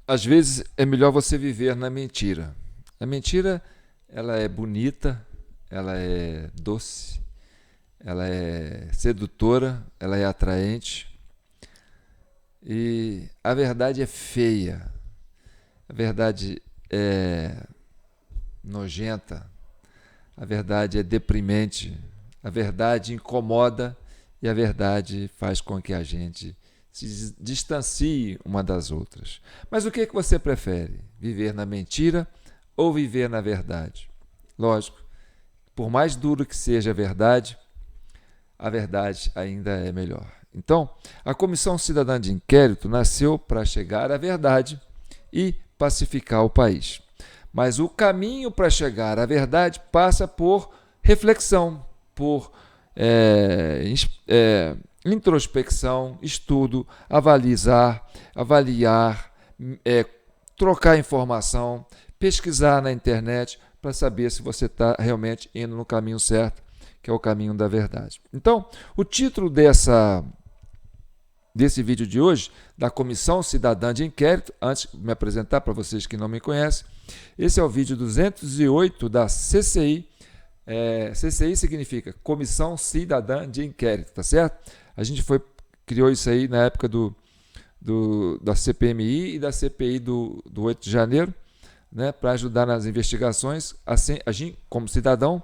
Às vezes é melhor você viver na mentira. A mentira, ela é bonita, ela é doce, ela é sedutora, ela é atraente. E a verdade é feia, a verdade é nojenta, a verdade é deprimente, a verdade incomoda e a verdade faz com que a gente se distancie uma das outras. Mas o que é que você prefere? Viver na mentira ou viver na verdade? Lógico, por mais duro que seja a verdade ainda é melhor. Então, a Comissão Cidadã de Inquérito nasceu para chegar à verdade e pacificar o país. Mas o caminho para chegar à verdade passa por reflexão, por introspecção, estudo, avaliar, trocar informação, pesquisar na internet para saber se você está realmente indo no caminho certo, que é o caminho da verdade. Então, o título desse vídeo de hoje, da Comissão Cidadã de Inquérito, antes de me apresentar para vocês que não me conhecem, esse é o vídeo 208 da CCI. CCI significa Comissão Cidadã de Inquérito, tá certo? A gente criou isso aí na época da CPMI e da CPI do 8 de janeiro, né, para ajudar nas investigações, assim, agir como cidadão,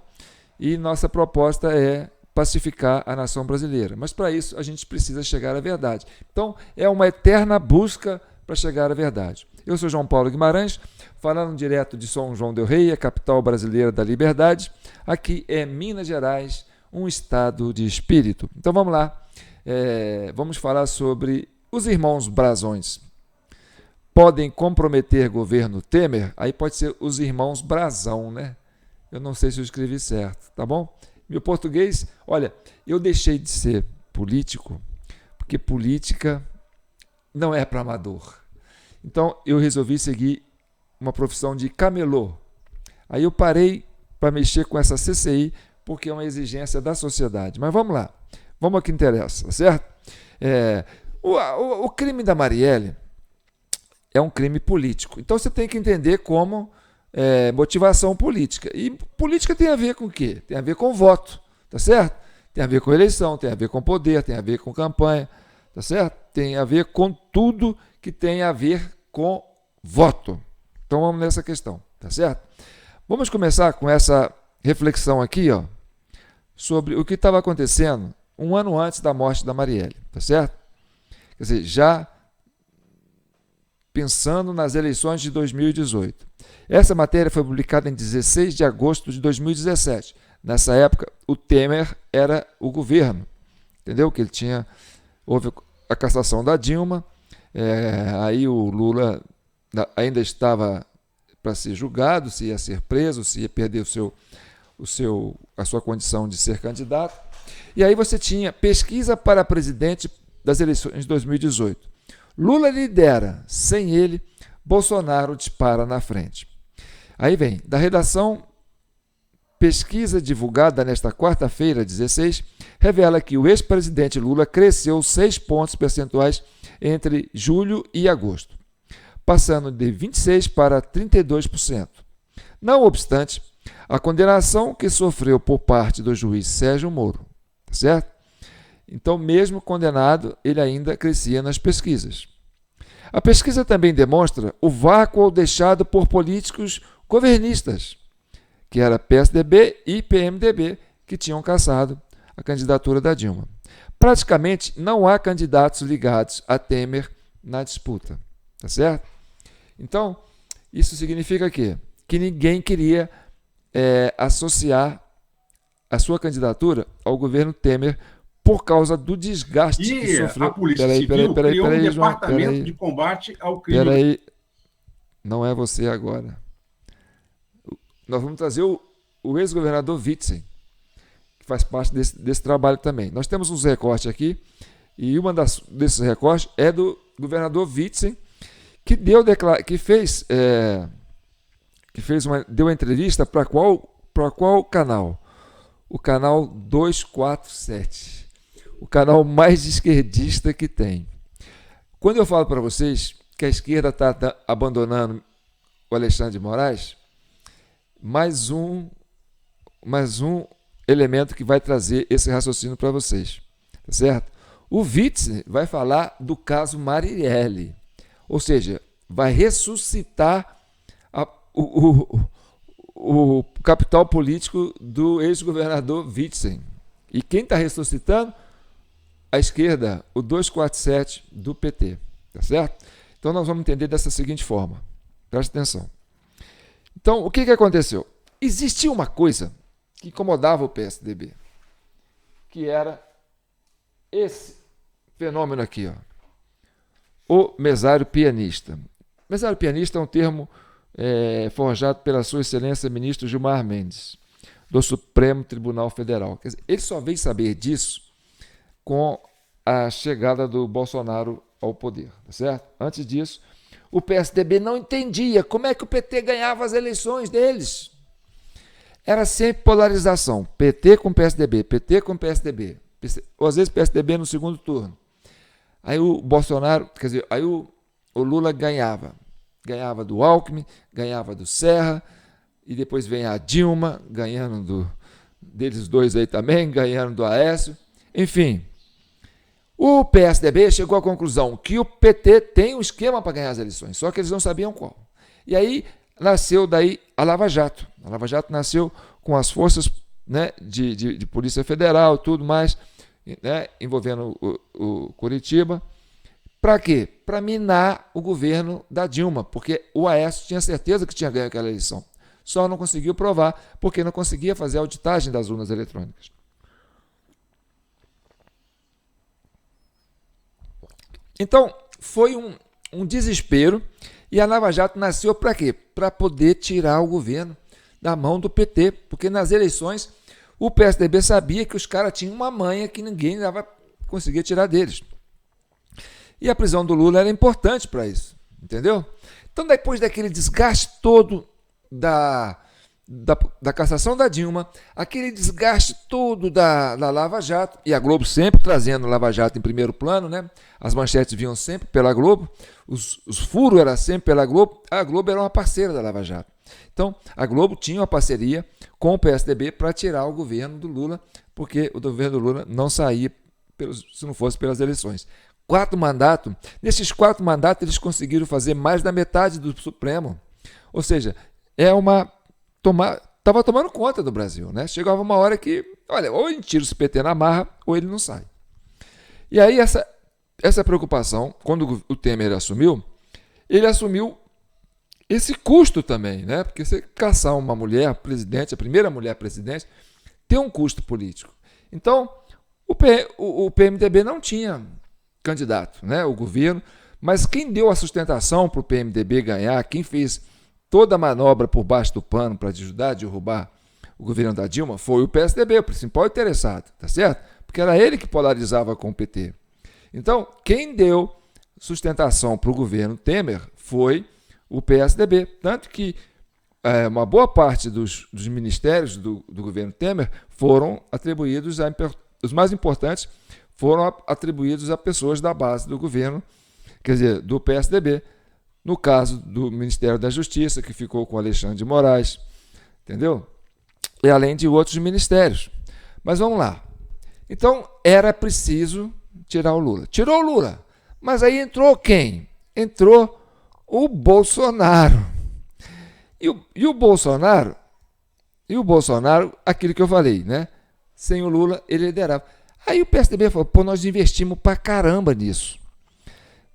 e nossa proposta é pacificar a nação brasileira. Mas para isso a gente precisa chegar à verdade. Então é uma eterna busca para chegar à verdade. Eu sou João Paulo Guimarães, falando direto de São João del Rei, a capital brasileira da liberdade. Aqui é Minas Gerais, um estado de espírito. Então vamos lá, vamos falar sobre os irmãos Brazões. Podem comprometer governo Temer? Aí pode ser os irmãos Brazão, né? Eu não sei se eu escrevi certo, tá bom? Meu português, olha, eu deixei de ser político, porque política não é para amador. Então eu resolvi seguir uma profissão de camelô. Aí eu parei para mexer com essa CCI, porque é uma exigência da sociedade. Mas vamos lá, vamos ao que interessa, certo? O crime da Marielle é um crime político. Então você tem que entender como motivação política. E política tem a ver com o quê? Tem a ver com voto, tá certo? Tem a ver com eleição, tem a ver com poder, tem a ver com campanha, tá certo? Tem a ver com tudo que tem a ver com voto. Então vamos nessa questão, tá certo? Vamos começar com essa reflexão aqui, ó, sobre o que estava acontecendo um ano antes da morte da Marielle, tá certo? Quer dizer, já pensando nas eleições de 2018. Essa matéria foi publicada em 16 de agosto de 2017. Nessa época, o Temer era o governo, entendeu? Que houve a cassação da Dilma, aí o Lula ainda estava para ser julgado, se ia ser preso, se ia perder a sua condição de ser candidato. E aí você tinha pesquisa para presidente das eleições de 2018. Lula lidera, sem ele, Bolsonaro dispara na frente. Aí vem, da redação, pesquisa divulgada nesta quarta-feira, 16, revela que o ex-presidente Lula cresceu 6 pontos percentuais entre julho e agosto, passando de 26% para 32%. Não obstante, a condenação que sofreu por parte do juiz Sérgio Moro, certo? Então, mesmo condenado, ele ainda crescia nas pesquisas. A pesquisa também demonstra o vácuo deixado por políticos governistas, que era PSDB e PMDB, que tinham cassado a candidatura da Dilma. Praticamente não há candidatos ligados a Temer na disputa, tá certo? Então, isso significa quê? Que ninguém queria associar a sua candidatura ao governo Temer por causa do desgaste que sofreu. A Polícia Civil criou um departamento de combate ao crime. Peraí, não é você agora. Nós vamos trazer o ex-governador Witzel, que faz parte desse trabalho também. Nós temos uns recortes aqui, e desses recortes é do governador Witzel, que deu uma entrevista para qual canal? O canal 247, o canal mais esquerdista que tem. Quando eu falo para vocês que a esquerda está abandonando o Alexandre de Moraes, mais um elemento que vai trazer esse raciocínio para vocês, tá certo? O Witzel vai falar do caso Marielle, ou seja, vai ressuscitar o capital político do ex-governador Witzel. E quem está ressuscitando? A esquerda, o 247 do PT, tá certo? Então nós vamos entender dessa seguinte forma, presta atenção. Então, o que aconteceu? Existia uma coisa que incomodava o PSDB, que era esse fenômeno aqui, ó, o mesário pianista. Mesário pianista é um termo forjado pela sua excelência ministro Gilmar Mendes, do Supremo Tribunal Federal. Quer dizer, ele só veio saber disso com a chegada do Bolsonaro ao poder, tá certo? Antes disso, o PSDB não entendia como é que o PT ganhava as eleições deles. Era sempre polarização, PT com PSDB, PT com PSDB, ou às vezes PSDB no segundo turno. Aí o Bolsonaro, quer dizer, aí o Lula ganhava do Alckmin, ganhava do Serra, e depois vem a Dilma, ganhando deles dois aí também, ganhando do Aécio, enfim. O PSDB chegou à conclusão que o PT tem um esquema para ganhar as eleições, só que eles não sabiam qual. E aí nasceu daí a Lava Jato. A Lava Jato nasceu com as forças, né, de Polícia Federal, tudo mais, né, envolvendo o Curitiba. Para quê? Para minar o governo da Dilma, porque o Aécio tinha certeza que tinha ganho aquela eleição. Só não conseguiu provar, porque não conseguia fazer a auditagem das urnas eletrônicas. Então, foi um desespero, e a Lava Jato nasceu para quê? Para poder tirar o governo da mão do PT, porque nas eleições o PSDB sabia que os caras tinham uma manha que ninguém conseguia tirar deles. E a prisão do Lula era importante para isso, entendeu? Então, depois daquele desgaste todo da cassação da Dilma, aquele desgaste todo da Lava Jato, e a Globo sempre trazendo a Lava Jato em primeiro plano, né? As manchetes vinham sempre pela Globo, os furos eram sempre pela Globo, a Globo era uma parceira da Lava Jato. Então, a Globo tinha uma parceria com o PSDB para tirar o governo do Lula, porque o governo do Lula não saía se não fosse pelas eleições. 4 mandatos, nesses 4 mandatos eles conseguiram fazer mais da metade do Supremo, ou seja, estava tomando conta do Brasil, né? Chegava uma hora que, olha, ou a gente tira o PT na marra, ou ele não sai. E aí essa preocupação, quando o Temer assumiu, ele assumiu esse custo também, né? Porque você caçar uma mulher presidente, a primeira mulher presidente, tem um custo político. Então, o PMDB não tinha candidato, né? O governo, mas quem deu a sustentação para o PMDB ganhar, quem fez toda a manobra por baixo do pano para ajudar a derrubar o governo da Dilma foi o PSDB, o principal interessado, tá certo? Porque era ele que polarizava com o PT. Então, quem deu sustentação para o governo Temer foi o PSDB, tanto que uma boa parte dos ministérios do governo Temer foram atribuídos os mais importantes foram atribuídos a pessoas da base do governo, quer dizer, do PSDB. No caso do Ministério da Justiça, que ficou com Alexandre de Moraes, entendeu? E além de outros ministérios. Mas vamos lá. Então, era preciso tirar o Lula. Tirou o Lula. Mas aí entrou quem? Entrou o Bolsonaro. E o Bolsonaro, aquilo que eu falei, né? Sem o Lula, ele liderava. Aí o PSDB falou, pô, nós investimos pra caramba nisso.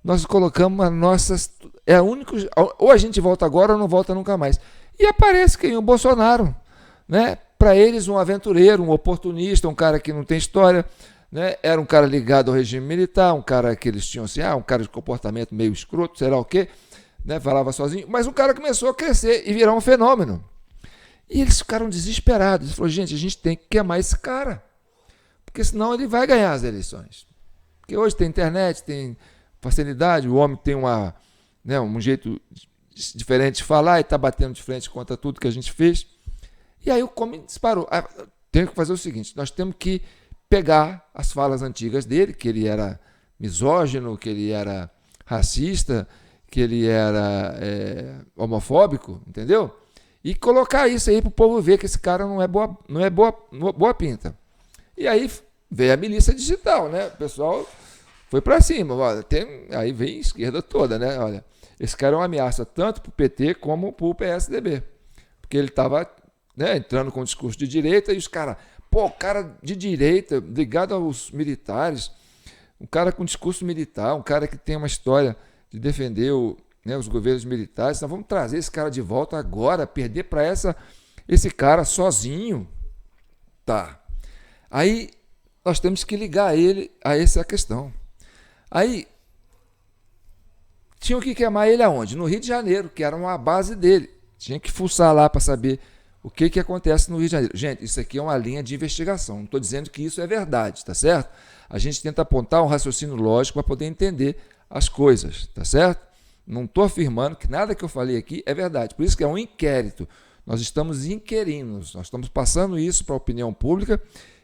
Nós colocamos a nossa... É o único... Ou a gente volta agora ou não volta nunca mais. E aparece quem? O Bolsonaro. Né? Para eles, um aventureiro, um oportunista, um cara que não tem história, né? Era um cara ligado ao regime militar, um cara que eles tinham assim, um cara de comportamento meio escroto, sei lá o quê, né? Falava sozinho, mas um cara começou a crescer e virar um fenômeno. E eles ficaram desesperados. Eles falaram, gente, a gente tem que queimar esse cara, porque senão ele vai ganhar as eleições. Porque hoje tem internet, tem facilidade, o homem tem um jeito diferente de falar e está batendo de frente contra tudo que a gente fez. E aí o Comey disparou. Tem que fazer o seguinte, nós temos que pegar as falas antigas dele, que ele era misógino, que ele era racista, que ele era homofóbico, entendeu? E colocar isso aí para o povo ver que esse cara não é boa pinta. E aí veio a milícia digital, né? O pessoal foi para cima. Olha, aí vem a esquerda toda, né? Olha, esse cara é uma ameaça tanto para o PT como para o PSDB. Porque ele estava, né, entrando com um discurso de direita e os caras, o cara de direita, ligado aos militares, um cara com discurso militar, um cara que tem uma história de defender os governos militares, nós vamos trazer esse cara de volta agora, perder para esse cara sozinho. Tá. Aí nós temos que ligar ele a essa questão. Aí tinham que queimar ele aonde? No Rio de Janeiro, que era uma base dele. Tinha que fuçar lá para saber o que acontece no Rio de Janeiro. Gente, isso aqui é uma linha de investigação. Não estou dizendo que isso é verdade, tá certo? A gente tenta apontar um raciocínio lógico para poder entender as coisas, tá certo? Não estou afirmando que nada que eu falei aqui é verdade. Por isso que é um inquérito. Nós estamos inquirindo, nós estamos passando isso para a opinião pública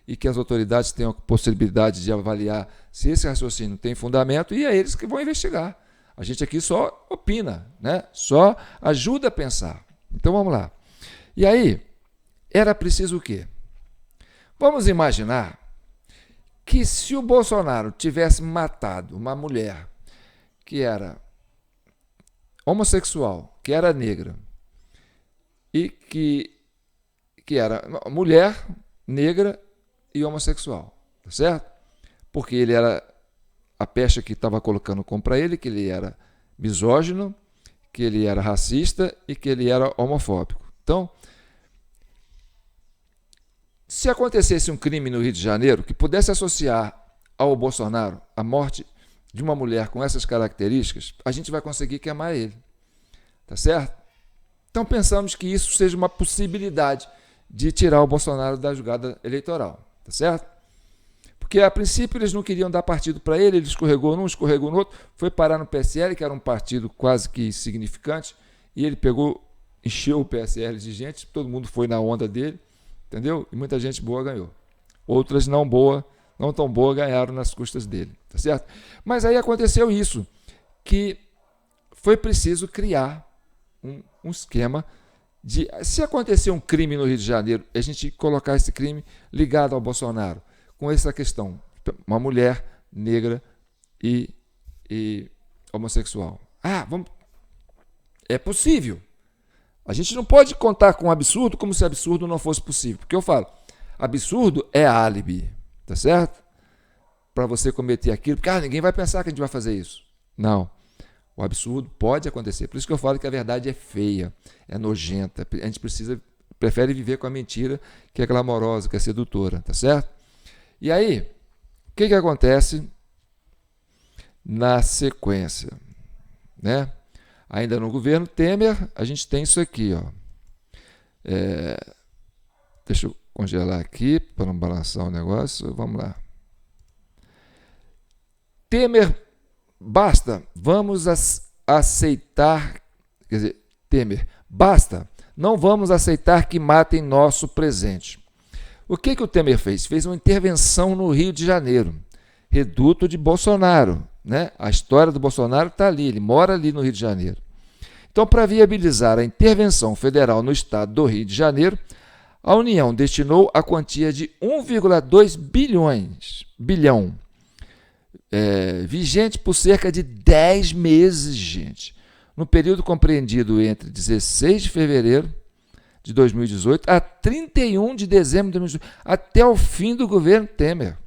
e que as autoridades tenham a possibilidade de avaliar se esse raciocínio tem fundamento e é eles que vão investigar. A gente aqui só opina, né? Só ajuda a pensar. Então vamos lá. E aí, era preciso o quê? Vamos imaginar que se o Bolsonaro tivesse matado uma mulher que era homossexual, que era negra, e que era mulher, negra e homossexual, tá certo? Porque ele era a pecha que estava colocando contra ele, que ele era misógino, que ele era racista e que ele era homofóbico. Então, se acontecesse um crime no Rio de Janeiro que pudesse associar ao Bolsonaro a morte de uma mulher com essas características, a gente vai conseguir queimar ele, tá certo? Então pensamos que isso seja uma possibilidade de tirar o Bolsonaro da jogada eleitoral, tá certo? Porque a princípio eles não queriam dar partido para ele escorregou num, escorregou no outro, foi parar no PSL, que era um partido quase que insignificante, e ele encheu o PSL de gente, todo mundo foi na onda dele, entendeu? E muita gente boa ganhou. Outras não tão boa, ganharam nas custas dele, tá certo? Mas aí aconteceu isso, que foi preciso criar um esquema de, se acontecer um crime no Rio de Janeiro, a gente colocar esse crime ligado ao Bolsonaro, com essa questão, uma mulher negra e homossexual. É possível. A gente não pode contar com um absurdo como se absurdo não fosse possível. Porque eu falo, absurdo é álibi, tá certo? Para você cometer aquilo, porque ninguém vai pensar que a gente vai fazer isso. Não. O absurdo pode acontecer. Por isso que eu falo que a verdade é feia, é nojenta. A gente prefere viver com a mentira que é glamourosa, que é sedutora, tá certo? E aí, o que acontece na sequência? Né? Ainda no governo Temer, a gente tem isso aqui. Ó. Deixa eu congelar aqui para não balançar o negócio. Vamos lá. Temer, basta, vamos aceitar. Quer dizer, Temer, basta, não vamos aceitar que matem nosso presente. O que o Temer fez? Fez uma intervenção no Rio de Janeiro, reduto de Bolsonaro. Né? A história do Bolsonaro está ali, ele mora ali no Rio de Janeiro. Então, para viabilizar a intervenção federal no estado do Rio de Janeiro, a União destinou a quantia de 1,2 bilhão, vigente por cerca de 10 meses, gente, no período compreendido entre 16 de fevereiro de 2018 a 31 de dezembro de 2018, até o fim do governo Temer.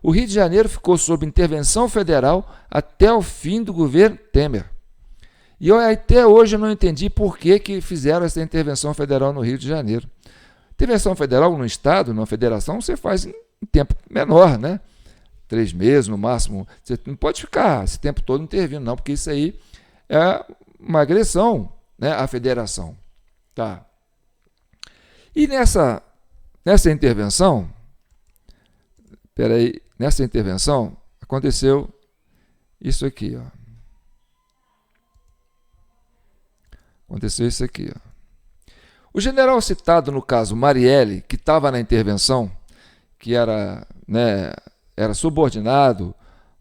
O Rio de Janeiro ficou sob intervenção federal até o fim do governo Temer. E eu até hoje não entendi por que fizeram essa intervenção federal no Rio de Janeiro. Intervenção federal no estado, numa federação, você faz em tempo menor, né? 3 meses no máximo. Você não pode ficar esse tempo todo intervindo, não, porque isso aí é uma agressão, né, à federação. Tá. E nessa intervenção, nessa intervenção aconteceu isso aqui, ó. Aconteceu isso aqui, ó. O general citado no caso Marielle, que estava na intervenção, que era subordinado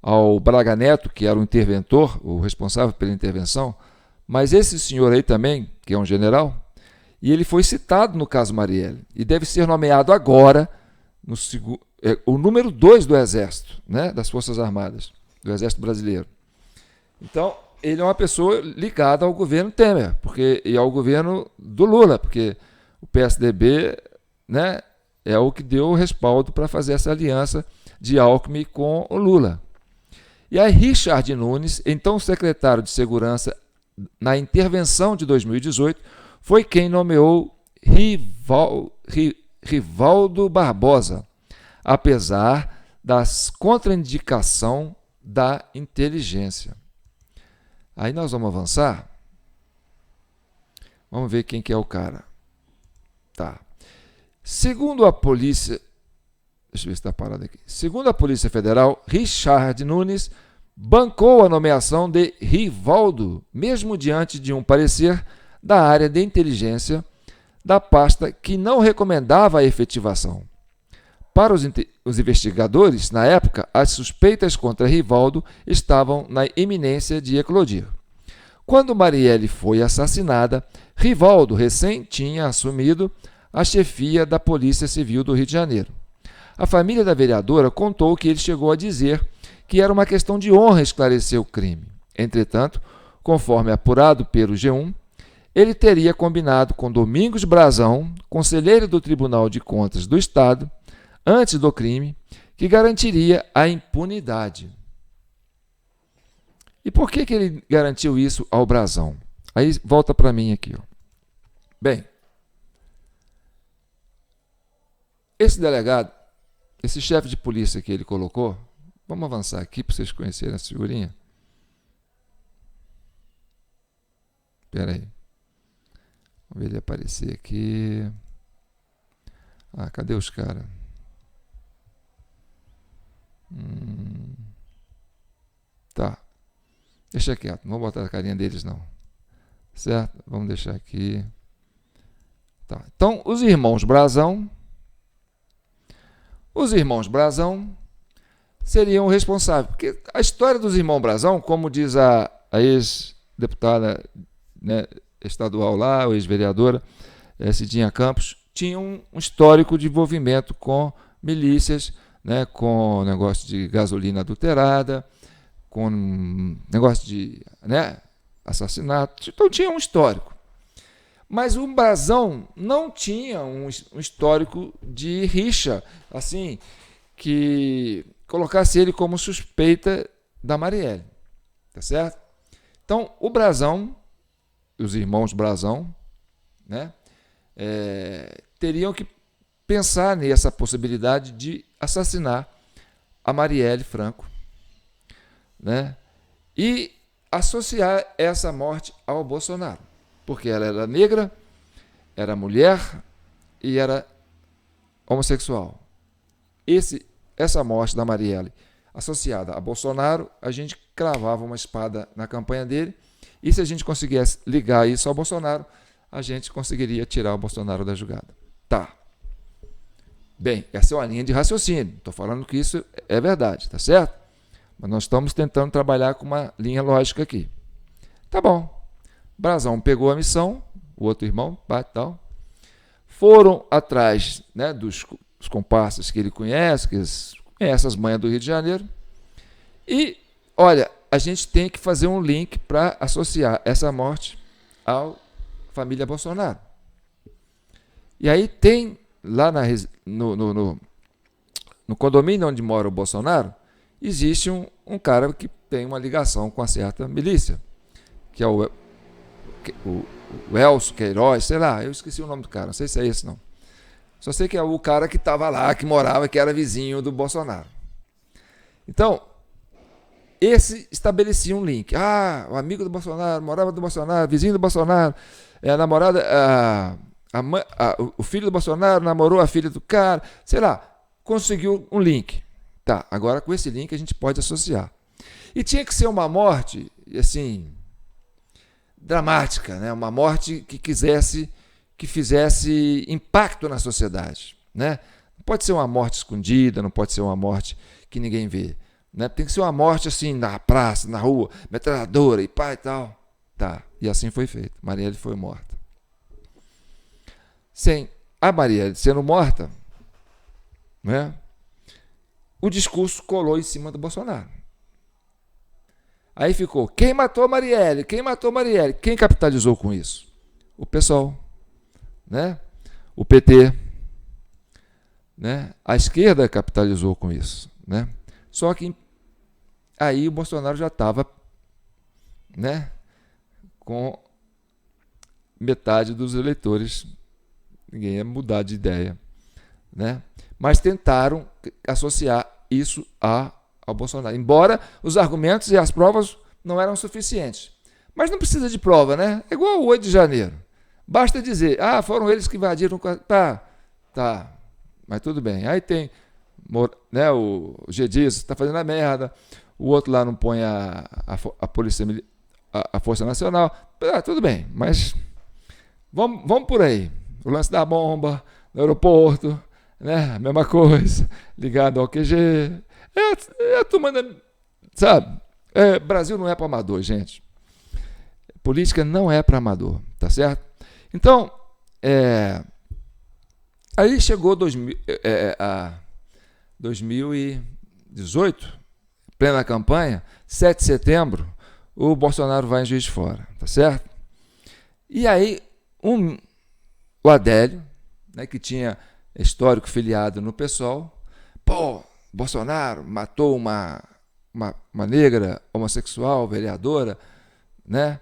ao Braga Neto, que era o interventor, o responsável pela intervenção, mas esse senhor aí também, que é um general, e ele foi citado no caso Marielle, e deve ser nomeado agora o número 2 do Exército, né, das Forças Armadas, do Exército Brasileiro. Então, ele é uma pessoa ligada ao governo Temer, e ao governo do Lula, porque o PSDB, né, é o que deu o respaldo para fazer essa aliança de Alckmin com o Lula. E aí Richard Nunes, então secretário de Segurança na intervenção de 2018, foi quem nomeou Rivaldo Barbosa, apesar das contraindicação da inteligência. Aí nós vamos avançar. Vamos ver quem que é o cara. Tá. Segundo a polícia... Deixa eu ver se está parado aqui. Segundo a Polícia Federal, Richard Nunes bancou a nomeação de Rivaldo, mesmo diante de um parecer da área de inteligência da pasta que não recomendava a efetivação. Para os investigadores, na época, as suspeitas contra Rivaldo estavam na iminência de eclodir. Quando Marielle foi assassinada, Rivaldo recém tinha assumido a chefia da Polícia Civil do Rio de Janeiro. A família da vereadora contou que ele chegou a dizer que era uma questão de honra esclarecer o crime. Entretanto, conforme apurado pelo G1, ele teria combinado com Domingos Brazão, conselheiro do Tribunal de Contas do Estado, antes do crime, que garantiria a impunidade. E por que ele garantiu isso ao Brazão? Aí volta para mim aqui. Ó. Bem, esse delegado, esse chefe de polícia que ele colocou, vamos avançar aqui para vocês conhecerem essa figurinha. Espera aí. Vamos ver ele aparecer aqui. Ah, cadê os caras? Tá. Deixa quieto, não vou botar a carinha deles não. Certo? Vamos deixar aqui. Tá. Então, os irmãos Brazão seriam responsáveis. Porque a história dos irmãos Brazão, como diz a ex-deputada, né, estadual lá, a ex-vereadora Cidinha Campos, tinha um histórico de envolvimento com milícias, né, com negócio de gasolina adulterada, com negócio de, né, assassinato. Então tinha um histórico. Mas o Brazão não tinha um histórico de rixa, assim, que colocasse ele como suspeita da Marielle. Tá certo? Então, o Brazão, os irmãos Brazão, né, teriam que pensar nessa possibilidade de assassinar a Marielle Franco, né, e associar essa morte ao Bolsonaro. Porque ela era negra, era mulher e era homossexual. Essa morte da Marielle associada a Bolsonaro, a gente cravava uma espada na campanha dele, e se a gente conseguisse ligar isso ao Bolsonaro, a gente conseguiria tirar o Bolsonaro da jogada. Tá. Bem, essa é uma linha de raciocínio. Estou falando que isso é verdade, tá certo? Mas nós estamos tentando trabalhar com uma linha lógica aqui. Tá bom. Brazão pegou a missão, o outro irmão, tal, foram atrás, né, dos comparsas que ele conhece, as manhas do Rio de Janeiro, e, olha, a gente tem que fazer um link para associar essa morte à família Bolsonaro. E aí tem, lá no condomínio onde mora o Bolsonaro, existe um cara que tem uma ligação com uma certa milícia, que é o Elcio Queiroz, sei lá, eu esqueci o nome do cara, não sei se é esse não. Só sei que é o cara que estava lá, que morava, que era vizinho do Bolsonaro. Então, esse estabelecia um link. Ah, o amigo do Bolsonaro, morava do Bolsonaro, vizinho do Bolsonaro, a namorada, o filho do Bolsonaro namorou a filha do cara, sei lá, conseguiu um link. Tá, agora com esse link a gente pode associar. E tinha que ser uma morte, assim, dramática, né? Uma morte que fizesse impacto na sociedade, né? Não pode ser uma morte escondida, não pode ser uma morte que ninguém vê, né? Tem que ser uma morte assim, na praça, na rua, metralhadora e pá e tal. Tá, e assim foi feito. Marielle foi morta. Sem a Marielle sendo morta, né? O discurso colou em cima do Bolsonaro. Aí ficou, quem matou a Marielle? Quem matou a Marielle? Quem capitalizou com isso? O PSOL, né? O PT, né? A esquerda capitalizou com isso, né? Só que aí o Bolsonaro já estava, né, com metade dos eleitores, ninguém ia mudar de ideia, né? Mas tentaram associar isso ao Bolsonaro, embora os argumentos e as provas não eram suficientes. Mas não precisa de prova, né? É igual o 8 de janeiro. Basta dizer, foram eles que invadiram. Tá, mas tudo bem. Aí tem, né, o G diz, está fazendo a merda, o outro lá não põe a Polícia Militar, a Força Nacional, tudo bem, mas vamos por aí. O lance da bomba no aeroporto, né? A mesma coisa, ligado ao QG. A turma, sabe? Brasil não é para amador, gente. Política não é para amador, tá certo? Então, aí chegou 2018, plena campanha, 7 de setembro, o Bolsonaro vai em Juiz de Fora, tá certo? E aí, o Adélio, né, que tinha histórico filiado no PSOL, Bolsonaro matou uma negra homossexual, vereadora, né,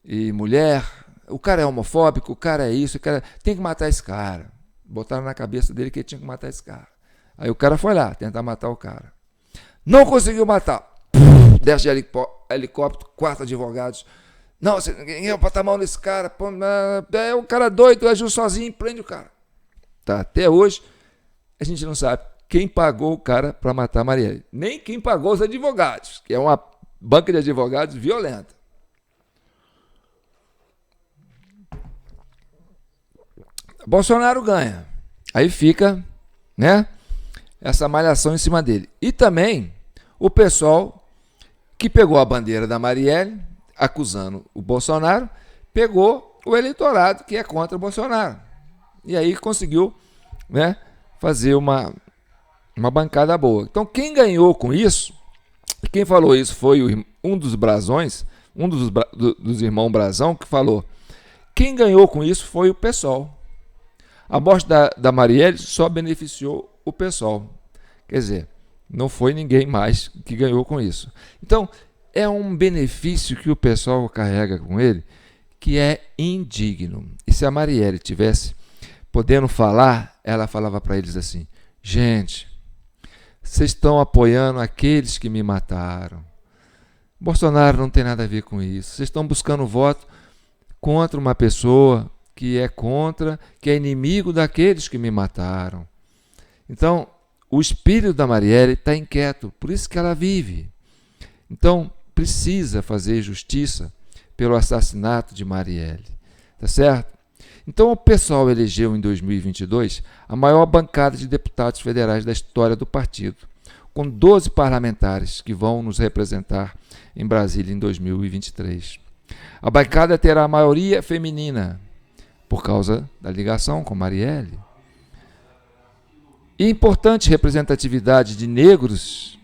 e mulher, o cara é homofóbico, o cara é isso, o cara tem que matar esse cara. Botaram na cabeça dele que ele tinha que matar esse cara. Aí o cara foi lá tentar matar o cara. Não conseguiu matar. Desce de helicóptero, 4 advogados. Não, ninguém vai botar a mão nesse cara. É um cara doido, agiu sozinho e prende o cara. Tá, até hoje, a gente não sabe quem pagou o cara para matar a Marielle. Nem quem pagou os advogados, que é uma banca de advogados violenta. Bolsonaro ganha. Aí fica, né, essa malhação em cima dele. E também o pessoal que pegou a bandeira da Marielle, acusando o Bolsonaro, pegou o eleitorado que é contra o Bolsonaro. E aí conseguiu, né, fazer uma bancada boa. Então quem ganhou com isso, quem falou isso foi um dos Brazões, dos irmãos Brazão, que falou, quem ganhou com isso foi o PSOL. A morte da Marielle só beneficiou o PSOL. Quer dizer, não foi ninguém mais que ganhou com isso. Então, é um benefício que o PSOL carrega com ele que é indigno. E se a Marielle tivesse podendo falar, ela falava para eles assim, gente, vocês estão apoiando aqueles que me mataram. Bolsonaro não tem nada a ver com isso. Vocês estão buscando voto contra uma pessoa que é contra, que é inimigo daqueles que me mataram. Então, o espírito da Marielle está inquieto, por isso que ela vive. Então, precisa fazer justiça pelo assassinato de Marielle, tá certo? Então, o pessoal elegeu em 2022 a maior bancada de deputados federais da história do partido, com 12 parlamentares que vão nos representar em Brasília em 2023. A bancada terá a maioria feminina, por causa da ligação com Marielle. E importante representatividade de negros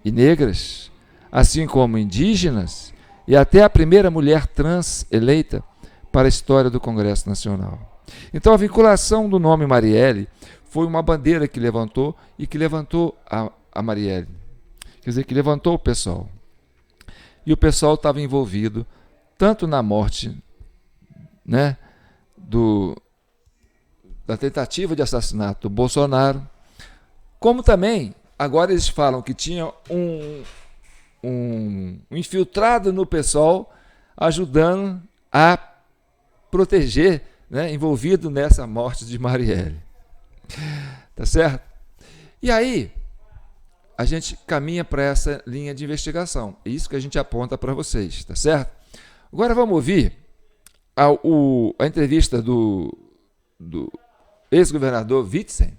e negras, assim como indígenas, e até a primeira mulher trans eleita para a história do Congresso Nacional. Então a vinculação do nome Marielle foi uma bandeira que levantou e que levantou a Marielle. Quer dizer, que levantou o pessoal. E o pessoal estava envolvido tanto na morte, né, da tentativa de assassinato do Bolsonaro, como também, agora eles falam que tinha um infiltrado no PSOL ajudando a proteger, né, envolvido nessa morte de Marielle. Tá certo? E aí, a gente caminha para essa linha de investigação. É isso que a gente aponta para vocês, tá certo? Agora vamos ouvir a entrevista do ex-governador Witzel,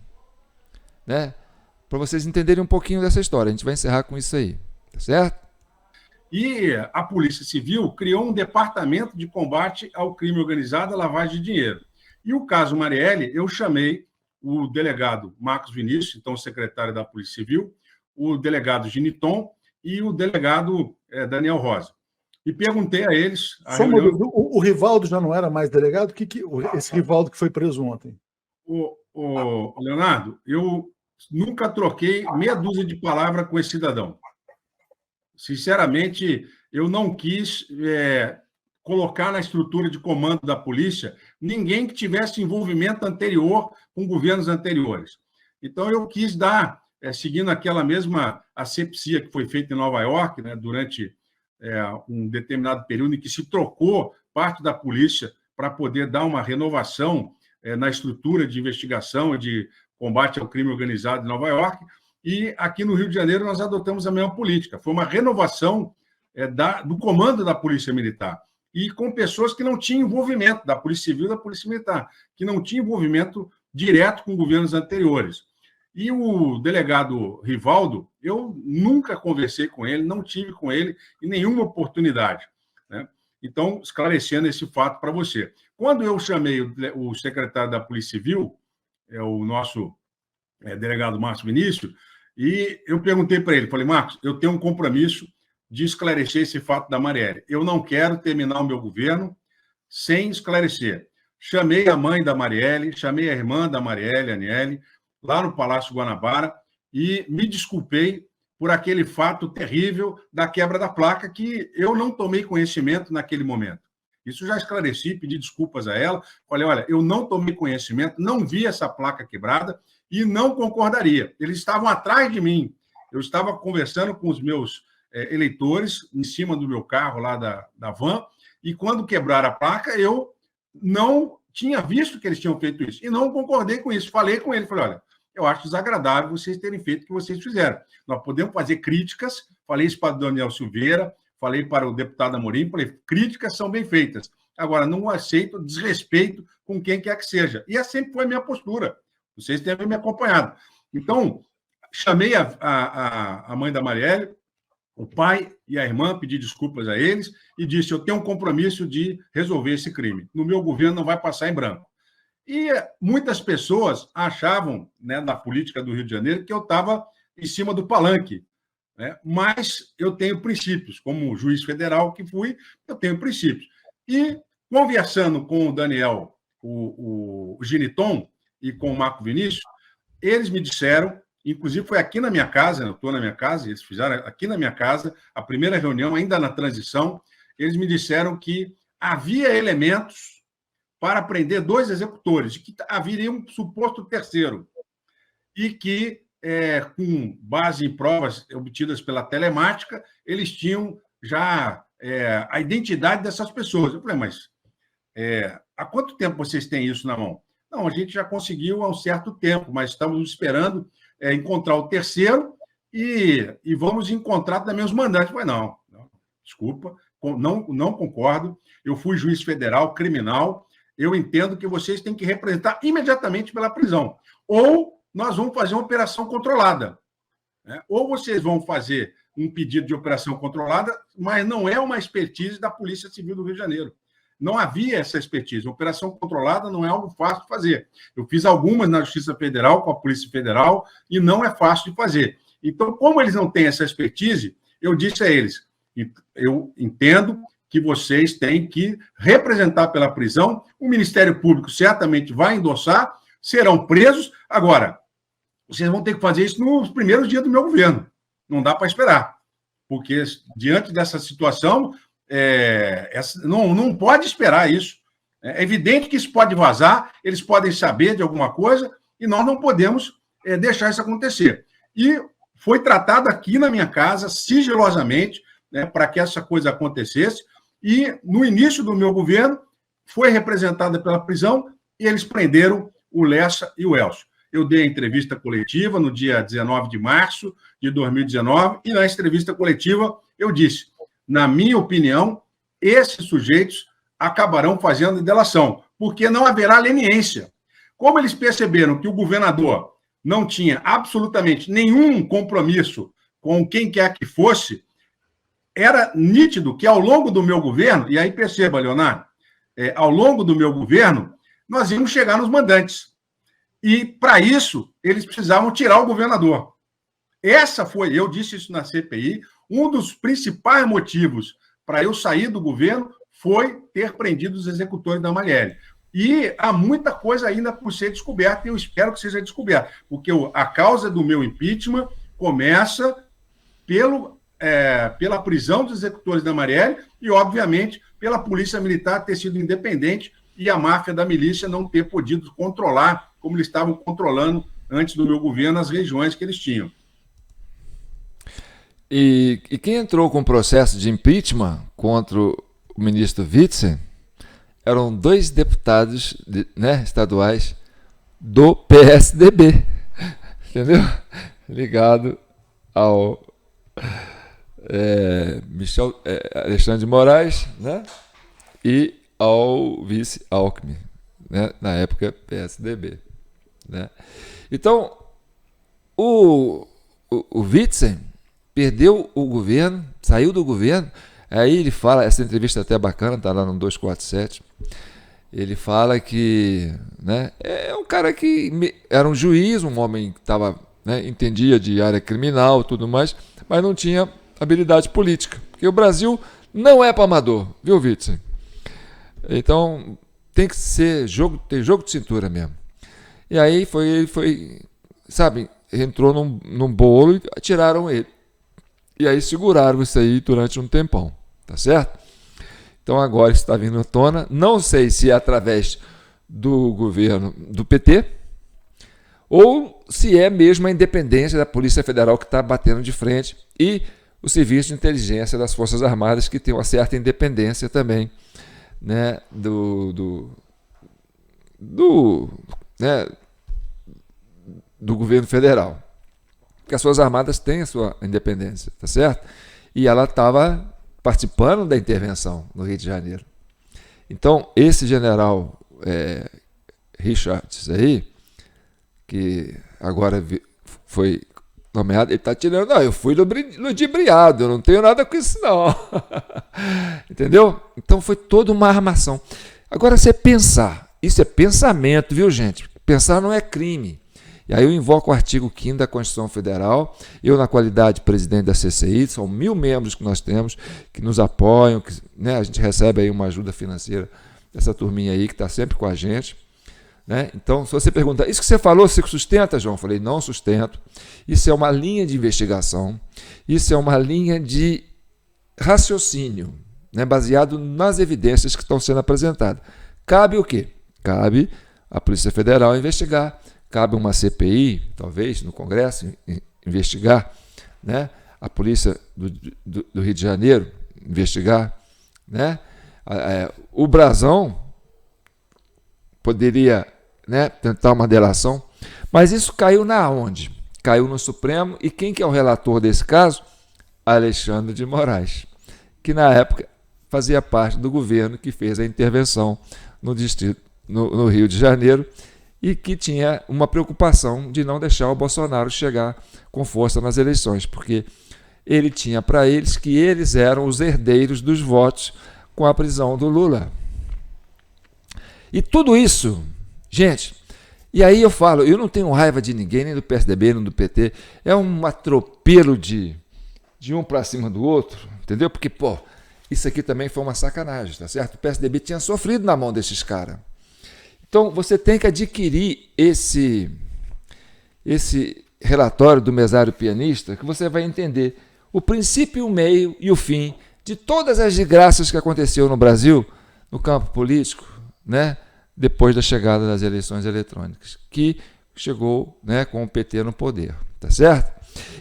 né, para vocês entenderem um pouquinho dessa história. A gente vai encerrar com isso aí, tá certo? E a Polícia Civil criou um departamento de combate ao crime organizado e à lavagem de dinheiro. E o caso Marielle, eu chamei o delegado Marcos Vinícius, então secretário da Polícia Civil, o delegado Giniton e o delegado Daniel Rosa. E perguntei a eles... O Rivaldo já não era mais delegado? Esse Rivaldo que foi preso ontem? Leonardo, eu nunca troquei meia dúzia de palavras com esse cidadão. Sinceramente, eu não quis colocar na estrutura de comando da polícia ninguém que tivesse envolvimento anterior com governos anteriores. Então, eu quis dar, seguindo aquela mesma asepsia que foi feita em Nova York, né, durante um determinado período em que se trocou parte da polícia para poder dar uma renovação na estrutura de investigação e de combate ao crime organizado em Nova York. E aqui no Rio de Janeiro nós adotamos a mesma política. Foi uma renovação do comando da Polícia Militar e com pessoas que não tinham envolvimento, da Polícia Civil e da Polícia Militar, que não tinham envolvimento direto com governos anteriores. E o delegado Rivaldo, eu nunca conversei com ele, não tive com ele em nenhuma oportunidade, né? Então, esclarecendo esse fato para você. Quando eu chamei o secretário da Polícia Civil, o nosso delegado Marcos Vinícius, e eu perguntei para ele, falei, Marcos, eu tenho um compromisso de esclarecer esse fato da Marielle. Eu não quero terminar o meu governo sem esclarecer. Chamei a mãe da Marielle, chamei a irmã da Marielle, a Aniele, lá no Palácio Guanabara, e me desculpei por aquele fato terrível da quebra da placa, que eu não tomei conhecimento naquele momento. Isso já esclareci, pedi desculpas a ela, falei, olha, eu não tomei conhecimento, não vi essa placa quebrada e não concordaria. Eles estavam atrás de mim. Eu estava conversando com os meus eleitores em cima do meu carro lá da van, e quando quebraram a placa, eu não tinha visto que eles tinham feito isso, e não concordei com isso. Falei com ele, falei, olha, eu acho desagradável vocês terem feito o que vocês fizeram. Nós podemos fazer críticas, falei isso para o Daniel Silveira, falei para o deputado Amorim, falei, críticas são bem feitas. Agora, não aceito desrespeito com quem quer que seja. E essa sempre foi a minha postura. Vocês devem me acompanhado. Então, chamei a mãe da Marielle, o pai e a irmã, pedi desculpas a eles e disse, eu tenho um compromisso de resolver esse crime. No meu governo não vai passar em branco. E muitas pessoas achavam, né, na política do Rio de Janeiro, que eu estava em cima do palanque, né? Mas eu tenho princípios, como juiz federal que fui, eu tenho princípios. E conversando com o Daniel, o Giniton, e com o Marco Vinícius, eles me disseram, inclusive foi aqui na minha casa, eu estou na minha casa, eles fizeram aqui na minha casa, a primeira reunião, ainda na transição, eles me disseram que havia elementos para prender 2 executores, que haveria um suposto terceiro, e que, com base em provas obtidas pela telemática, eles tinham já a identidade dessas pessoas. Eu falei, mas há quanto tempo vocês têm isso na mão? Não, a gente já conseguiu há um certo tempo, mas estamos esperando encontrar o terceiro e vamos encontrar também os mandantes. Eu falei, não, desculpa, não concordo. Eu fui juiz federal, criminal, eu entendo que vocês têm que representar imediatamente pela prisão. Ou nós vamos fazer uma operação controlada, né? Ou vocês vão fazer um pedido de operação controlada, mas não é uma expertise da Polícia Civil do Rio de Janeiro. Não havia essa expertise. Operação controlada não é algo fácil de fazer. Eu fiz algumas na Justiça Federal, com a Polícia Federal, e não é fácil de fazer. Então, como eles não têm essa expertise, eu disse a eles, eu entendo que vocês têm que representar pela prisão, o Ministério Público certamente vai endossar, serão presos. Agora, vocês vão ter que fazer isso nos primeiros dias do meu governo. Não dá para esperar, porque diante dessa situação... não pode esperar isso. É evidente que isso pode vazar, eles podem saber de alguma coisa e nós não podemos deixar isso acontecer. E foi tratado aqui na minha casa, sigilosamente, né, para que essa coisa acontecesse, e no início do meu governo foi representada pela prisão e eles prenderam o Lessa e o Elcio. Eu dei a entrevista coletiva no dia 19 de março de 2019 e na entrevista coletiva eu disse, na minha opinião, esses sujeitos acabarão fazendo delação, porque não haverá leniência. Como eles perceberam que o governador não tinha absolutamente nenhum compromisso com quem quer que fosse, era nítido que ao longo do meu governo, e aí perceba, Leonardo, ao longo do meu governo, nós íamos chegar nos mandantes. E, para isso, eles precisavam tirar o governador. Eu disse isso na CPI, um dos principais motivos para eu sair do governo foi ter prendido os executores da Marielle. E há muita coisa ainda por ser descoberta, e eu espero que seja descoberta, porque a causa do meu impeachment começa pela prisão dos executores da Marielle e, obviamente, pela Polícia Militar ter sido independente e a máfia da milícia não ter podido controlar, como eles estavam controlando antes do meu governo, as regiões que eles tinham. E quem entrou com o processo de impeachment contra o ministro Witzel eram 2 deputados estaduais do PSDB, entendeu? Ligado ao Alexandre de Moraes, né? E ao vice Alckmin, né? Na época PSDB, né? Então, o Witzel perdeu o governo, saiu do governo. Aí ele fala, essa entrevista até bacana, está lá no 247, ele fala que, né, é um cara que era um juiz, um homem que entendia de área criminal e tudo mais, mas não tinha habilidade política, porque o Brasil não é para amador, viu, Witzel? Então tem que ser tem jogo de cintura mesmo. E aí ele foi, sabe, entrou num bolo e tiraram ele. E aí seguraram isso aí durante um tempão, tá certo? Então agora está vindo à tona, não sei se é através do governo do PT ou se é mesmo a independência da Polícia Federal que está batendo de frente e o Serviço de Inteligência das Forças Armadas que tem uma certa independência também, né, do governo federal. Porque as Forças Armadas têm a sua independência, tá certo? E ela estava participando da intervenção no Rio de Janeiro. Então, esse general Richards aí, que agora foi nomeado, ele está tirando, não, eu fui ludibriado, eu não tenho nada com isso não. Entendeu? Então foi toda uma armação. Agora, você pensar, isso é pensamento, viu, gente? Pensar não é crime. E aí eu invoco o artigo 5º da Constituição Federal, eu na qualidade de presidente da CCI, são 1.000 membros que nós temos, que nos apoiam, que, né, a gente recebe aí uma ajuda financeira dessa turminha aí que está sempre com a gente. Né? Então, se você perguntar, isso que você falou, você sustenta, João? Eu falei, não sustento. Isso é uma linha de investigação, isso é uma linha de raciocínio, né, baseado nas evidências que estão sendo apresentadas. Cabe o quê? Cabe a Polícia Federal investigar, cabe uma CPI, talvez, no Congresso, investigar, né? A Polícia do Rio de Janeiro investigar, né? O Brasão poderia, né, tentar uma delação, mas isso caiu na onde? Caiu no Supremo, e quem que é o relator desse caso? Alexandre de Moraes, que na época fazia parte do governo que fez a intervenção no Rio de Janeiro, e que tinha uma preocupação de não deixar o Bolsonaro chegar com força nas eleições, porque ele tinha para eles que eles eram os herdeiros dos votos com a prisão do Lula. E tudo isso, gente, e aí eu falo, eu não tenho raiva de ninguém, nem do PSDB, nem do PT, é um atropelo de um para cima do outro, entendeu? Porque, isso aqui também foi uma sacanagem, tá certo? O PSDB tinha sofrido na mão desses caras. Então, você tem que adquirir esse relatório do mesário pianista, que você vai entender o princípio, o meio e o fim de todas as desgraças que aconteceu no Brasil, no campo político, né, depois da chegada das eleições eletrônicas, que chegou, né, com o PT no poder, tá certo?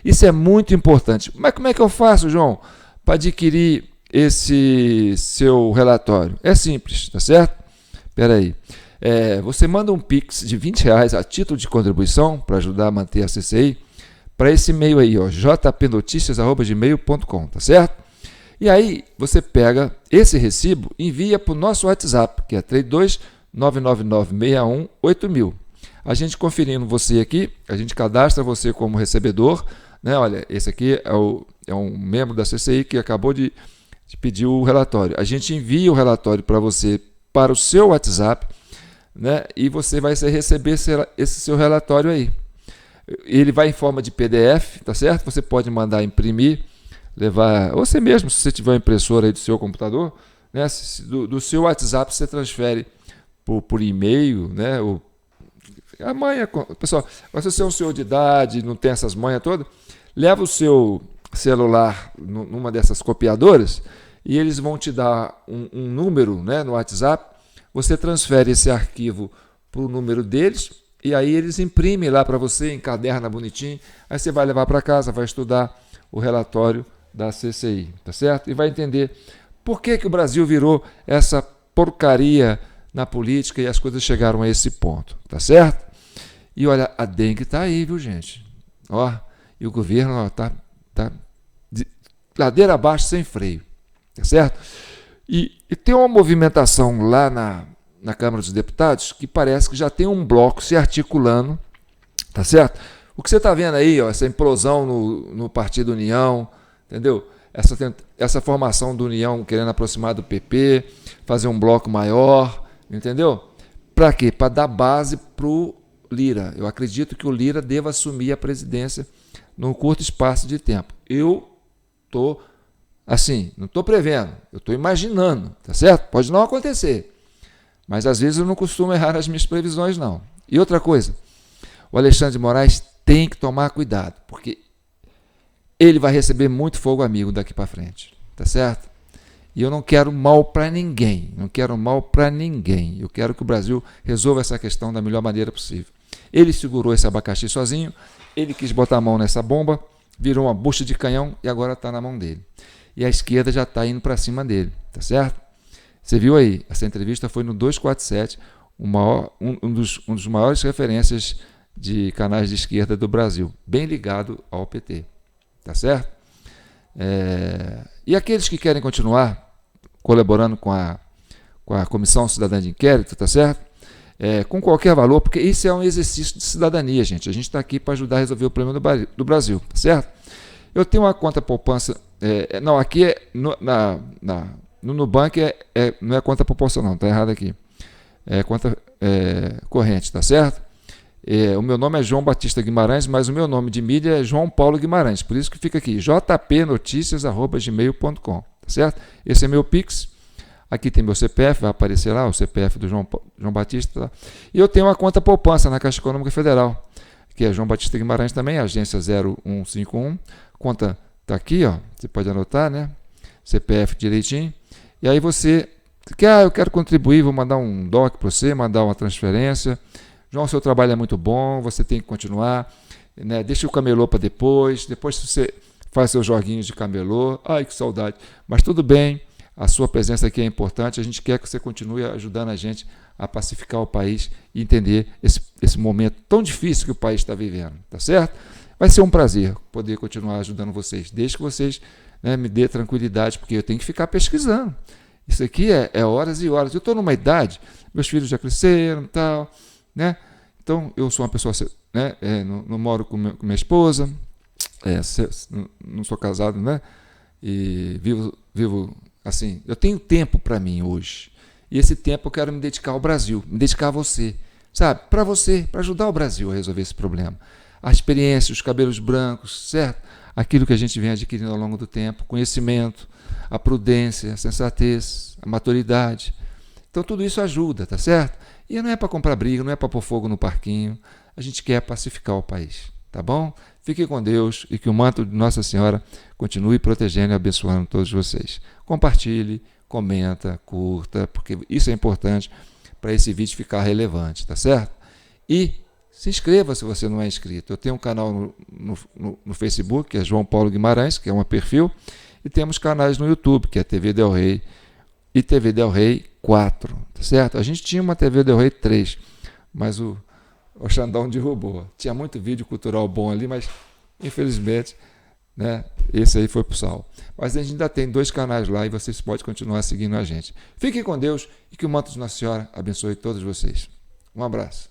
Isso é muito importante. Mas como é que eu faço, João, para adquirir esse seu relatório? É simples, tá certo? Espera aí. Você manda um Pix de R$20 a título de contribuição para ajudar a manter a CCI para esse e-mail aí, jpnoticias@gmail.com, tá certo? E aí você pega esse recibo e envia para o nosso WhatsApp, que é 32999618000. A gente conferindo você aqui, a gente cadastra você como recebedor, né? Olha, esse aqui é um membro da CCI que acabou de pedir o relatório. A gente envia o relatório para você para o seu WhatsApp, né? E você vai receber esse seu relatório aí. Ele vai em forma de PDF, tá certo? Você pode mandar imprimir, levar, ou você mesmo, se você tiver uma impressora aí do seu computador, né? Do seu WhatsApp você transfere por e-mail, né? A manha, pessoal, se você é um senhor de idade, não tem essas manhas todas, leva o seu celular numa dessas copiadoras e eles vão te dar um número, né, no WhatsApp. Você transfere esse arquivo para o número deles e aí eles imprimem lá para você, encaderna bonitinho. Aí você vai levar para casa, vai estudar o relatório da CCI, tá certo? E vai entender por que o Brasil virou essa porcaria na política e as coisas chegaram a esse ponto, tá certo? E olha, a dengue está aí, viu, gente? Ó, e o governo está de ladeira abaixo sem freio, tá certo? E tem uma movimentação lá na Câmara dos Deputados que parece que já tem um bloco se articulando, tá certo? O que você está vendo aí, ó, essa implosão no Partido União, entendeu? Essa formação do União querendo aproximar do PP, fazer um bloco maior, entendeu? Para quê? Para dar base para o Lira. Eu acredito que o Lira deva assumir a presidência num curto espaço de tempo. Eu estou assim, não estou prevendo, eu estou imaginando, tá certo? Pode não acontecer, mas às vezes eu não costumo errar nas minhas previsões, não. E outra coisa, o Alexandre de Moraes tem que tomar cuidado, porque ele vai receber muito fogo amigo daqui para frente, tá certo? E eu não quero mal para ninguém, não quero mal para ninguém. Eu quero que o Brasil resolva essa questão da melhor maneira possível. Ele segurou esse abacaxi sozinho, ele quis botar a mão nessa bomba, virou uma bucha de canhão e agora está na mão dele. E a esquerda já está indo para cima dele, tá certo? Você viu aí, essa entrevista foi no 247, um dos maiores referências de canais de esquerda do Brasil, bem ligado ao PT, tá certo? E aqueles que querem continuar colaborando com a Comissão Cidadã de Inquérito, tá certo? Com qualquer valor, porque isso é um exercício de cidadania, gente. A gente está aqui para ajudar a resolver o problema do Brasil, tá certo? Eu tenho uma conta poupança, não, aqui no Nubank não é conta poupança não, tá errado aqui. É conta corrente, tá certo? O meu nome é João Batista Guimarães, mas o meu nome de mídia é João Paulo Guimarães, por isso que fica aqui, jpnoticias@gmail.com, tá certo? Esse é meu Pix, aqui tem meu CPF, vai aparecer lá, o CPF do João Batista, tá? E eu tenho uma conta poupança na Caixa Econômica Federal, que é João Batista Guimarães também, agência 0151, conta tá aqui, ó, você pode anotar, né? CPF direitinho, e aí você quer, eu quero contribuir, vou mandar um DOC para você, mandar uma transferência. João, seu trabalho é muito bom, você tem que continuar, né? Deixa o camelô para depois você faz seus joguinhos de camelô, ai que saudade, mas tudo bem, a sua presença aqui é importante, a gente quer que você continue ajudando a gente a pacificar o país e entender esse momento tão difícil que o país está vivendo, tá certo? Vai ser um prazer poder continuar ajudando vocês, desde que vocês, né, me dê tranquilidade, porque eu tenho que ficar pesquisando, isso aqui é horas e horas, eu estou numa idade, meus filhos já cresceram e tal, né? Então eu sou uma pessoa, né, não moro com minha esposa, não sou casado, né? E vivo assim, eu tenho tempo para mim hoje, e esse tempo eu quero me dedicar ao Brasil, me dedicar a você, sabe? Para você, para ajudar o Brasil a resolver esse problema, a experiência, os cabelos brancos, certo? Aquilo que a gente vem adquirindo ao longo do tempo, conhecimento, a prudência, a sensatez, a maturidade, então tudo isso ajuda, tá certo? E não é para comprar briga, não é para pôr fogo no parquinho, a gente quer pacificar o país, tá bom? Fiquem com Deus e que o manto de Nossa Senhora continue protegendo e abençoando todos vocês. Compartilhe, comenta, curta, porque isso é importante para esse vídeo ficar relevante, tá certo? E se inscreva se você não é inscrito. Eu tenho um canal no Facebook, que é João Paulo Guimarães, que é um perfil, e temos canais no YouTube, que é TV Del Rey e TV Del Rey 4, tá certo? A gente tinha uma TV Del Rey 3, mas o Xandão derrubou. Tinha muito vídeo cultural bom ali, mas infelizmente, né, esse aí foi pro sal. Mas a gente ainda tem 2 canais lá e vocês podem continuar seguindo a gente. Fiquem com Deus e que o manto de Nossa Senhora abençoe todos vocês. Um abraço.